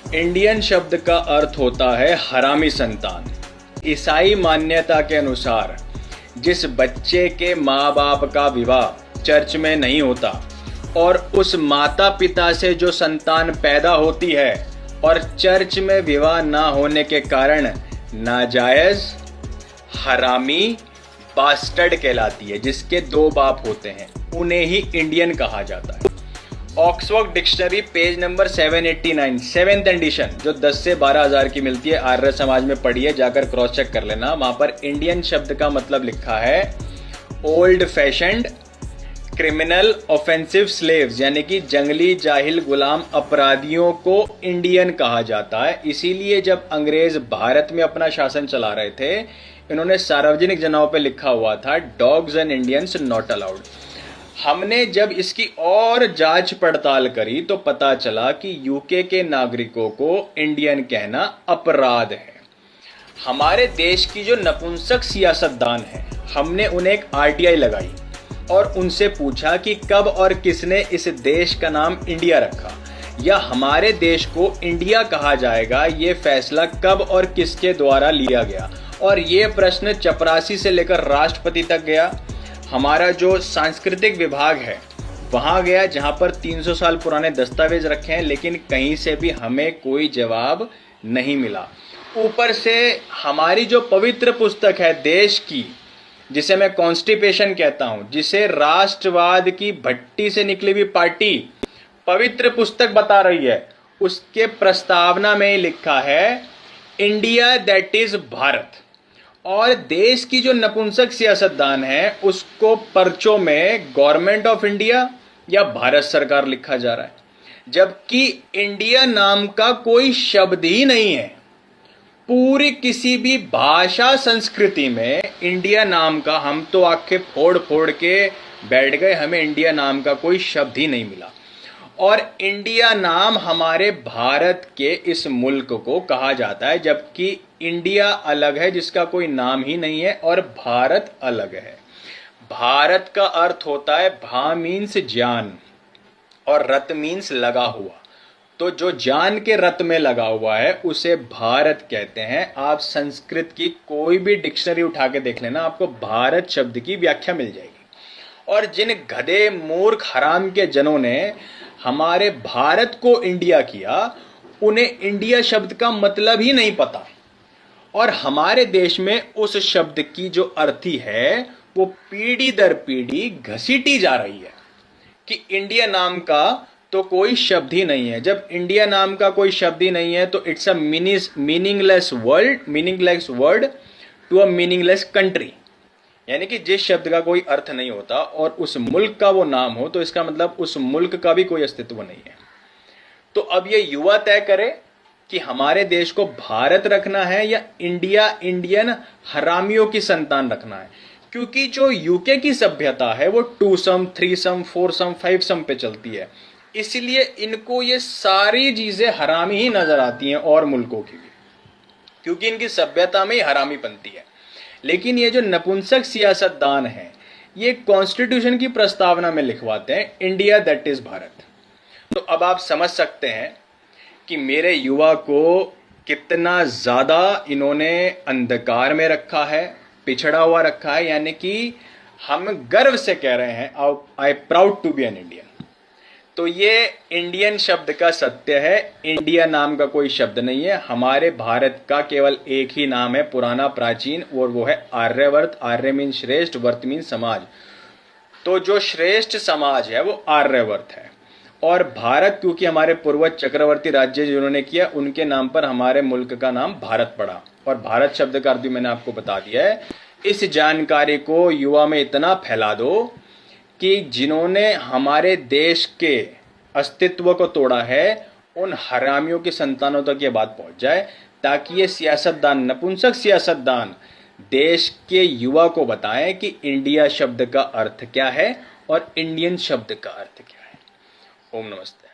Indian शब्द का अर्थ होता है हरामी संतान। ईसाई मान्यता के अनुसार जिस बच्चे के माँ बाप का विवाह चर्च में नहीं होता और उस माता पिता से जो संतान पैदा होती है और चर्च में विवाह ना होने के कारण नाजायज हरामी बास्टर्ड कहलाती है, जिसके दो बाप होते हैं, उन्हें ही इंडियन कहा जाता है। Oxford dictionary page number 789 7th edition जो 10 से 12 हज़ार की मिलती है, आर्य समाज में पढ़ी है, जाकर क्रॉस चेक कर लेना। वहां पर इंडियन शब्द का मतलब लिखा है old fashioned criminal offensive slaves, यानी कि जंगली जाहिल गुलाम अपराधियों को इंडियन कहा जाता है। इसीलिए जब अंग्रेज भारत में अपना शासन चला रहे थे, इन्होंने सार्वजनिक जगहों पे लिखा हुआ था dogs and Indians not allowed. हमने जब इसकी और जांच पड़ताल करी तो पता चला कि यूके के नागरिकों को इंडियन कहना अपराध है। हमारे देश की जो नपुंसक सियासतदान है, हमने उन्हें एक आरटीआई लगाई और उनसे पूछा कि कब और किसने इस देश का नाम इंडिया रखा, या हमारे देश को इंडिया कहा जाएगा, ये फैसला कब और किसके द्वारा लिया गया। और ये प्रश्न चपरासी से लेकर राष्ट्रपति तक गया। हमारा जो सांस्कृतिक विभाग है वहां गया, जहां पर 300 साल पुराने दस्तावेज रखे हैं, लेकिन कहीं से भी हमें कोई जवाब नहीं मिला। ऊपर से हमारी जो पवित्र पुस्तक है देश की, जिसे मैं कॉन्स्टिपेशन कहता हूं, जिसे राष्ट्रवाद की भट्टी से निकली हुई पार्टी पवित्र पुस्तक बता रही है, उसके प्रस्तावना में लिखा है इंडिया दैट इज भारत। और देश की जो नपुंसक सियासतदान है उसको पर्चों में गवर्नमेंट ऑफ इंडिया या भारत सरकार लिखा जा रहा है, जबकि इंडिया नाम का कोई शब्द ही नहीं है। पूरी किसी भी भाषा संस्कृति में इंडिया नाम का, हम तो आंखें फोड़ फोड़ के बैठ गए, हमें इंडिया नाम का कोई शब्द ही नहीं मिला। और इंडिया नाम हमारे भारत के इस मुल्क को कहा जाता है, जबकि इंडिया अलग है जिसका कोई नाम ही नहीं है और भारत अलग है। भारत का अर्थ होता है भा मीन्स जान और रत मीन्स लगा हुआ। तो जो जान के रत में लगा हुआ है उसे भारत कहते हैं। आप संस्कृत की कोई भी डिक्शनरी उठा के देख लेना, आपको भारत शब्द की व्याख्या मिल जाएगी। और जिन गधे मूर्ख हराम के जनों ने हमारे भारत को इंडिया किया, उन्हें इंडिया शब्द का मतलब ही नहीं पता। और हमारे देश में उस शब्द की जो अर्थी है वो पीढ़ी दर पीढ़ी घसीटी जा रही है कि इंडिया नाम का तो कोई शब्द ही नहीं है। जब इंडिया नाम का कोई शब्द ही नहीं है तो it's a meaningless word to a meaningless country, यानी कि जिस शब्द का कोई अर्थ नहीं होता और उस मुल्क का वो नाम हो तो इसका मतलब उस मुल्क का भी कोई अस्तित्व नहीं है। तो अब ये युवा तय करे कि हमारे देश को भारत रखना है या इंडिया इंडियन हरामियों की संतान रखना है। क्योंकि जो यूके की सभ्यता है वो 2 सम 3 सम 4 सम 5 सम पे चलती है, इसलिए इनको ये सारी चीजें हरामी ही नजर आती हैं और मुल्कों की भी, क्योंकि इनकी सभ्यता में ही हरामी बनती है। लेकिन ये जो नपुंसक सियासतदान है, ये कॉन्स्टिट्यूशन की प्रस्तावना में लिखवाते हैं इंडिया दैट इज भारत। तो अब आप समझ सकते हैं कि मेरे युवा को कितना ज्यादा इन्होंने अंधकार में रखा है, पिछड़ा हुआ रखा है। यानी कि हम गर्व से कह रहे हैं I proud to be an Indian. तो ये इंडियन शब्द का सत्य है, इंडिया नाम का कोई शब्द नहीं है। हमारे भारत का केवल एक ही नाम है, पुराना प्राचीन, और वो है आर्यवर्त। आर्य मीन श्रेष्ठ, वर्त मीन समाज। तो जो श्रेष्ठ समाज है वो आर्यवर्त है। और भारत, क्योंकि हमारे पूर्वज चक्रवर्ती राज्य जिन्होंने किया, उनके नाम पर हमारे मुल्क का नाम भारत पड़ा। और भारत शब्द का अर्थ भी मैंने आपको बता दिया है। इस जानकारी को युवा में इतना फैला दो कि जिन्होंने हमारे देश के अस्तित्व को तोड़ा है उन हरामियों की संतानों तक ये बात पहुंच जाए, ताकि ये सियासतदान, नपुंसक सियासतदान देश के युवा को बताएं कि इंडिया शब्द का अर्थ क्या है और इंडियन शब्द का अर्थ क्या है। ओम नमस्ते।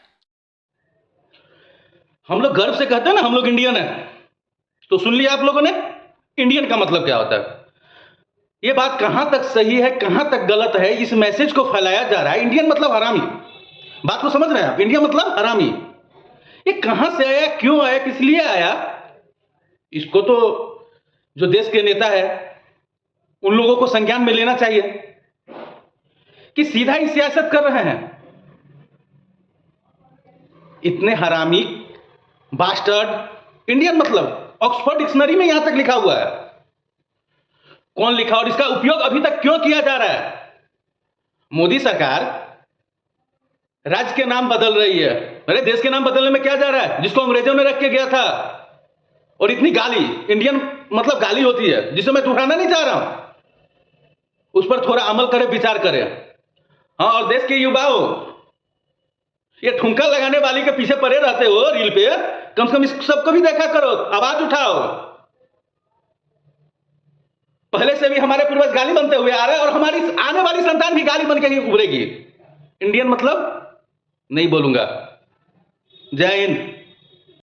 हम लोग गर्व से कहते हैं ना हम लोग इंडियन है, तो सुन लिया आप लोगों ने इंडियन का मतलब क्या होता है। ये बात कहां तक सही है कहां तक गलत है, इस मैसेज को फैलाया जा रहा है। इंडियन मतलब हरामी, बात को समझ रहे हैं आप? इंडिया मतलब हरामी। ये कहां से आया, क्यों आया, किस लिए आया? इसको तो जो देश के नेता है उन लोगों को संज्ञान में लेना चाहिए कि सीधा ही सियासत कर रहे हैं। इतने हरामी बास्टर्ड इंडियन, मतलब ऑक्सफोर्ड डिक्शनरी में यहां तक लिखा हुआ है। कौन लिखा और इसका उपयोग अभी तक क्यों किया जा रहा है? मोदी सरकार राज्य के नाम बदल रही है, अरे देश के नाम बदलने में क्या जा रहा है, जिसको अंग्रेजों ने रख के गया था। और इतनी गाली, इंडियन मतलब गाली होती है जिसे मैं दोहराना नहीं चाह रहा हूं, उस पर थोड़ा अमल करें, विचार करें। हाँ, और देश के युवाओं, ये ठुमका लगाने वाली के पीछे पड़े रहते हो रील पे, कम से कम इस सबको भी देखा करो, आवाज उठाओ। पहले से भी हमारे पूर्वज गाली बनते हुए आ रहे हैं और हमारी आने वाली संतान भी गाली बन के ही उभरेगी। इंडियन मतलब नहीं बोलूंगा। जय हिंद।